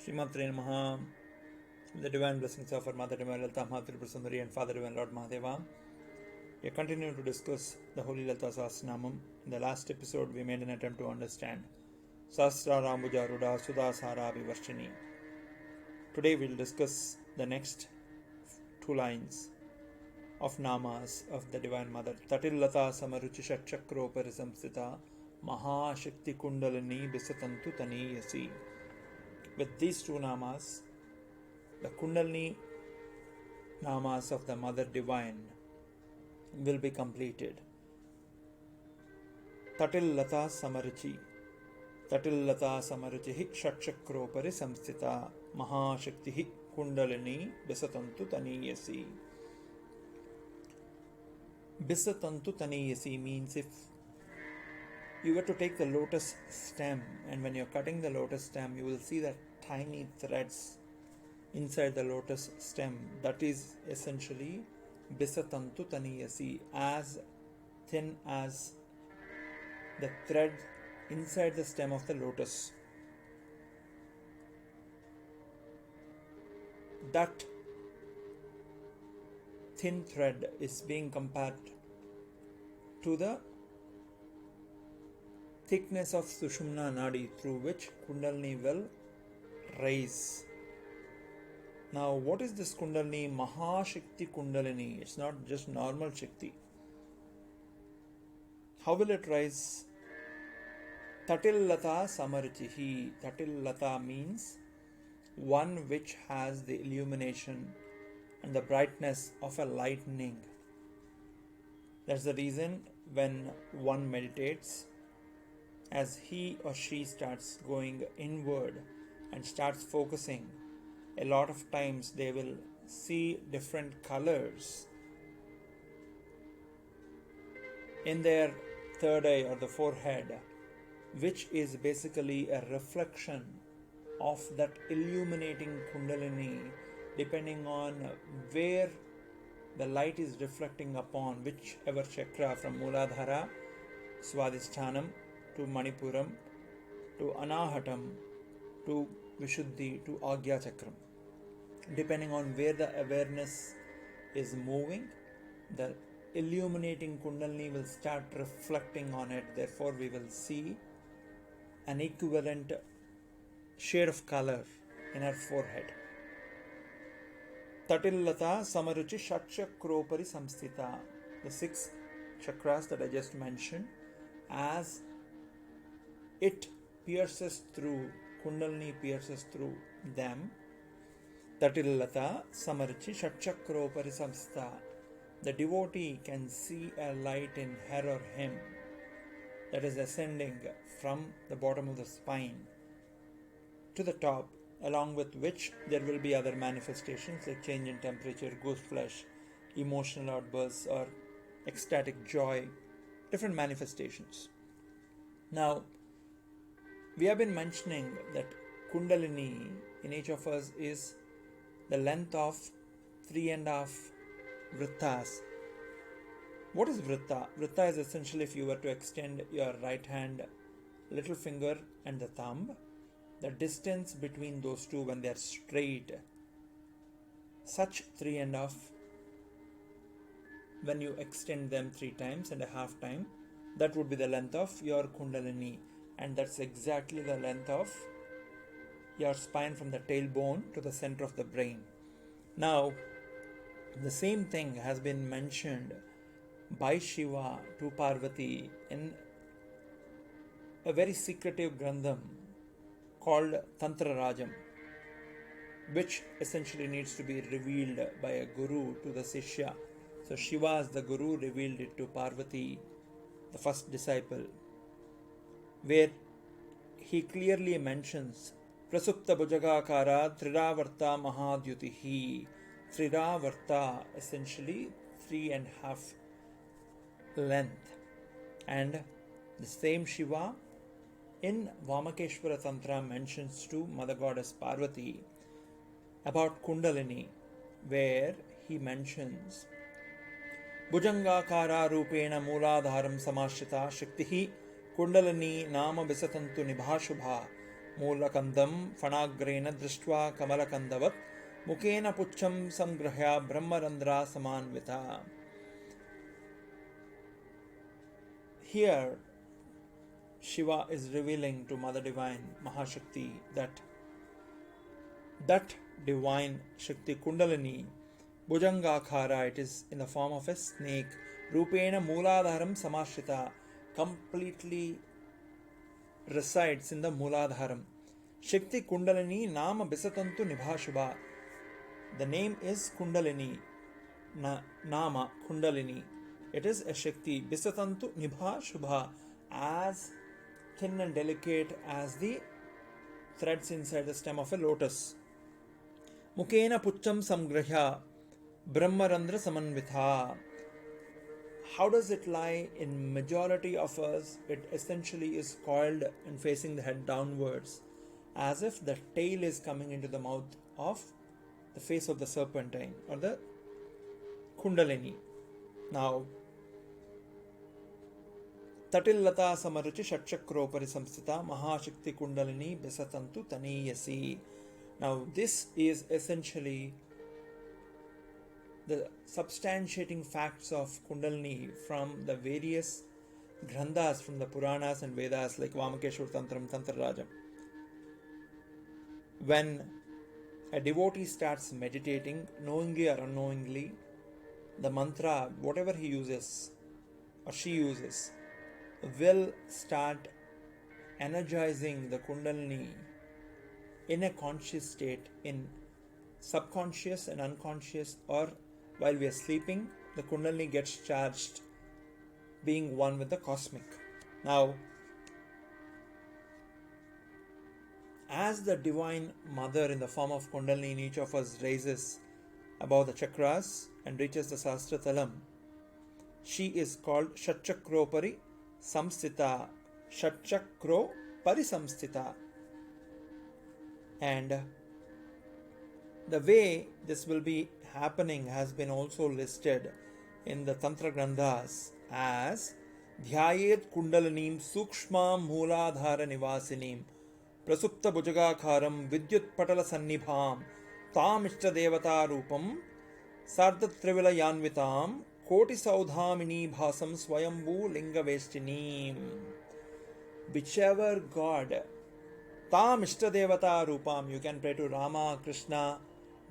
Maathrey, namaha. The divine blessings of our Mother Divine Lalita, Mahatri and Father Divine Lord Mahadeva. We are continuing to discuss the Holy Lalita Sahasranamam. In the last episode, we made an attempt to understand Sahasranamu Sudha Sara Vivarshini. Today, we will discuss the next two lines of namas of the Divine Mother. Tatilatha Samaruchi chakra parisamsita maha shakti Kundalini bisatantu taniyasi. With these two namas, the Kundalini namas of the Mother Divine will be completed. Tatilatha Samaruchi. Tatilatha Samaruchi Shatchakropari Samstita Mahashakti Kundalini Bisatantu Taniyasi. Bisatantu Taniyasi means if you were to take the lotus stem, and when you're cutting the lotus stem, you will see that tiny threads inside the lotus stem. That is essentially Bisatantu Taniyasi, as thin as the thread inside the stem of the lotus. That thin thread is being compared to the thickness of Sushumna Nadi, through which Kundalini will rise. Now, what is this Kundalini? Mahashakti Kundalini. It's not just normal Shakti. How will it rise? Tatilatha Samaruchihi. Tatilatha means one which has the illumination and the brightness of a lightening. That's the reason when one meditates, as he or she starts going inward and starts focusing, a lot of times they will see different colors in their third eye or the forehead, which is basically a reflection of that illuminating Kundalini, depending on where the light is reflecting upon, whichever chakra, from Mooladhara, Swadhisthhanam, to Manipuram, to Anahatam, to Vishuddhi, to Agya Chakram. Depending on where the awareness is moving, the illuminating Kundalini will start reflecting on it. Therefore, we will see an equivalent shade of color in our forehead. Tatilatha Samaruchi Shatchakropari Samstita. The 6 chakras that I just mentioned, as it pierces through, Kundalini pierces through them. Tatilatha Samaruchi Shatchakropari Samstita. The devotee can see a light in her or him that is ascending from the bottom of the spine to the top, along with which there will be other manifestations like change in temperature, ghost flesh, emotional outbursts, or ecstatic joy, different manifestations. Now, we have been mentioning that Kundalini in each of us is the length of 3.5 vrittas. What is vritta? Vritta is essentially, if you were to extend your right hand, little finger and the thumb, the distance between those two when they are straight, such 3.5, when you extend them 3 times and a half time, that would be the length of your Kundalini, and that's exactly the length of your spine from the tailbone to the center of the brain. Now, the same thing has been mentioned by Shiva to Parvati in a very secretive Grandham called Tantra Rajam, which essentially needs to be revealed by a guru to the Sishya. So Shiva as the guru revealed it to Parvati, the first disciple, where he clearly mentions Prasupta Bhujagakara Triravarta Mahadyutihi. Triravarta, essentially 3.5 length. And the same Shiva in Vamakeshwara Tantra mentions to Mother Goddess Parvati about Kundalini, where he mentions Bhujangakara Rupena Mooladharam Samashrita Shaktihi Kundalini Nama Bisatantu Nibhashubha Mulakandam Fanagrena Drishtva Kamalakandavat Mukena Pucham Samgrahya Brahmarandra Samanvita. Here, Shiva is revealing to Mother Divine Mahashakti that divine Shakti Kundalini Bhujangakara, it is in the form of a snake, Rupena Mooladharam Samashrita, completely resides in the Mooladharam. Shakti Kundalini Nama Bisatantu Nibhashubha. The name is Kundalini, Nama Kundalini. It is a Shakti Bisatantu Nibhashubha, as thin and delicate as the threads inside the stem of a lotus. Mukena Pucham Samgrahya Brahmarandra Samanvitha. How does it lie? In majority of us, it essentially is coiled and facing the head downwards, as if the tail is coming into the mouth of the face of the serpentine or the Kundalini. Now, Tatilatha Samaruchi Shatchakropari Samstita Mahashakti Kundalini Bisatantu Taniyasi. Now, this is essentially the substantiating facts of Kundalini from the various Granthas, from the Puranas and Vedas like Vamakeshwar Tantram, Tantra Rajam. When a devotee starts meditating, knowingly or unknowingly, the mantra, whatever he uses or she uses, will start energizing the Kundalini in a conscious state, in subconscious and unconscious, or while we are sleeping, the Kundalini gets charged, being one with the cosmic. Now, as the Divine Mother in the form of Kundalini in each of us raises above the chakras and reaches the Sahasratalam, she is called Shatchakropari Samstita. Shatchakro Parisamstita. And the way this will be happening has been also listed in the Tantra Granthas as Dhyayet Kundalinim Sukshmam Mooladhara Nivasinim Prasupta Bhujagakharam Vidyut Patala Sannibham Tam Ishta Devata Rupam Sardatrivila Yanvitam Koti Saudhamini Bhasam Swayambhu Linga Vestinim. Whichever God, Tam Ishta Devata Rupam, you can pray to Rama, Krishna,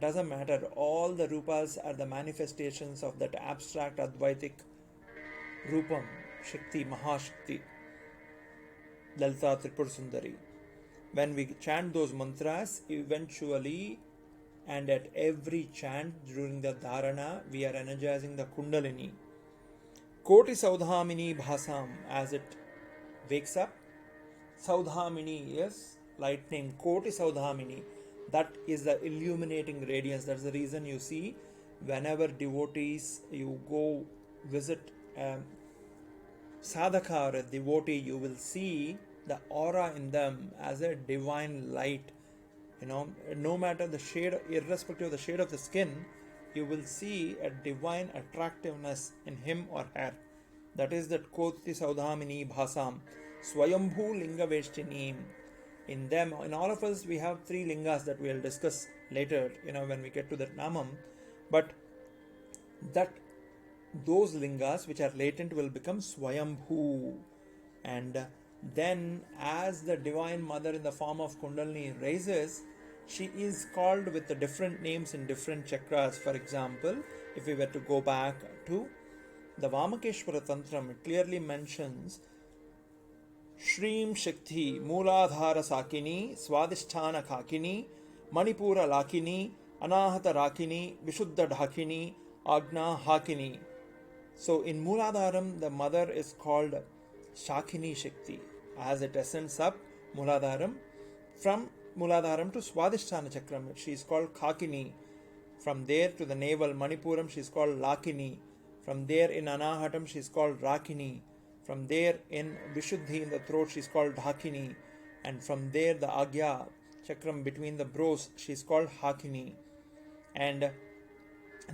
doesn't matter. All the Rupas are the manifestations of that abstract Advaitic Rupam, Shakti, Mahashakti, Lalita Tripur Sundari. When we chant those mantras, eventually and at every chant during the dharana, we are energizing the Kundalini. Koti Saudhamini Bhasam, as it wakes up. Saudhamini is lightning. Koti Saudhamini, that is the illuminating radiance. That's the reason you see whenever devotees, you go visit sadhaka or a devotee, you will see the aura in them as a divine light. No matter the shade, irrespective of the shade of the skin, you will see a divine attractiveness in him or her. That is that Koti Saudhamini Bhasam Swayambhu Linga Veshtinim. In them, in all of us, we have three lingas that we will discuss later, when we get to that namam. But that those lingas which are latent will become Swayambhu. And then as the Divine Mother in the form of Kundalini raises, she is called with the different names in different chakras. For example, if we were to go back to the Vamakeshwara Tantram, it clearly mentions Shree Shakti Mooladhara Sakini Swadhisthana Kakini Manipura Lakini Anahata Rakini Vishuddha Dhakini Agna Hakini. So in Mooladharam, the mother is called Shakini Shakti, as it ascends up Mooladharam. From Mooladharam to Swadhisthana Chakram, she is called Kakini. From there to the navel Manipuram, she is called Lakini. From there in Anahatam, she is called Rakini. From there in Vishuddhi in the throat, she is called Dhakini. And from there the Agya Chakram between the brows, she is called Hakini. And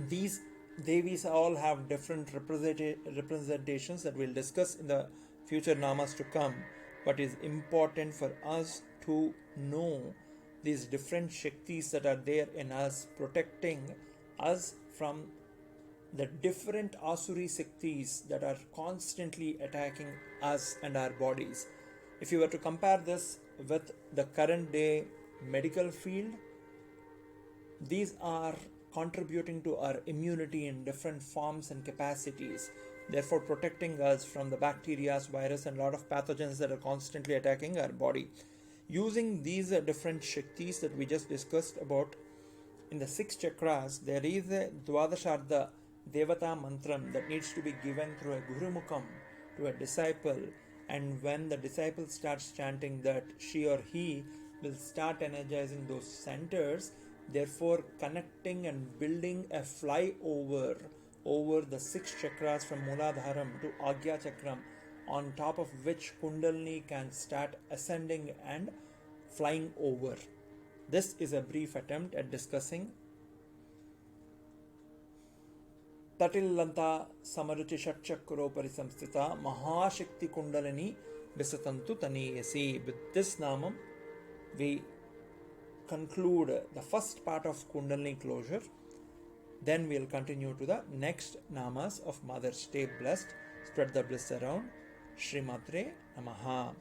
these Devis all have different representations that we'll discuss in the future namas to come. But it is important for us to know these different Shaktis that are there in us, protecting us from the different Asuri Shaktis that are constantly attacking us and our bodies. If you were to compare this with the current day medical field, these are contributing to our immunity in different forms and capacities, therefore protecting us from the bacteria, virus, and a lot of pathogens that are constantly attacking our body. Using these different Shaktis that we just discussed about in the 6 chakras, there is a Dwadasharda Devata mantram that needs to be given through a Gurumukam to a disciple, and when the disciple starts chanting that, she or he will start energizing those centers, therefore connecting and building a flyover over the 6 chakras from Mooladharam to Agya Chakram, on top of which Kundalini can start ascending and flying over. This is a brief attempt at discussing Tatilatha Samaruchi Shatchakropari Samstita Mahashakti Kundalini Visatantu Taniyasi. With this namam, we conclude the first part of Kundalini closure. Then we'll continue to the next namas of Mother. Stay blessed, spread the bliss around. Shree maathrey, namaha.